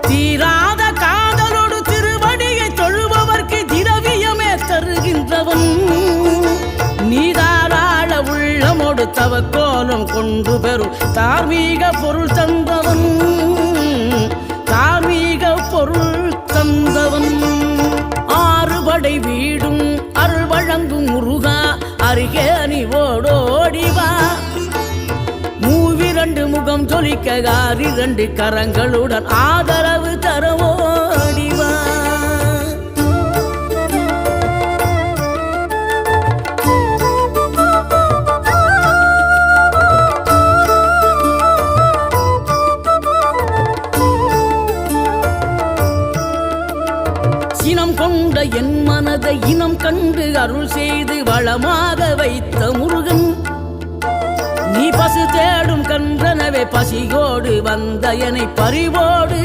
தீராத காதலோடு திருவடியை தொழுபவர்க்கு திரவியமே தருகின்றவன் நீதாராள உள்ளமோடு தவக்கோலம் கொண்டு பெறும் தார்மீக பொருள் தந்தவன் தார்மீக பொருள் தந்தவன் ஆறுபடை வீடும் அருள் வழங்கும் முருகா அருகே நீ ஓடோடிவா மூவிரண்டு முகம் ஜொலிக்க ஆறிரண்டு கரங்களுடன் ஆதரவு தரவோடிவா இனம் கொண்ட என் மனதை இனம் கண்டு அருள் செய்து வளமாக வைத்த முருகன் நீ பசு தேடும் கன்றனவே பசியோடு வந்த என்னை பறிவோடு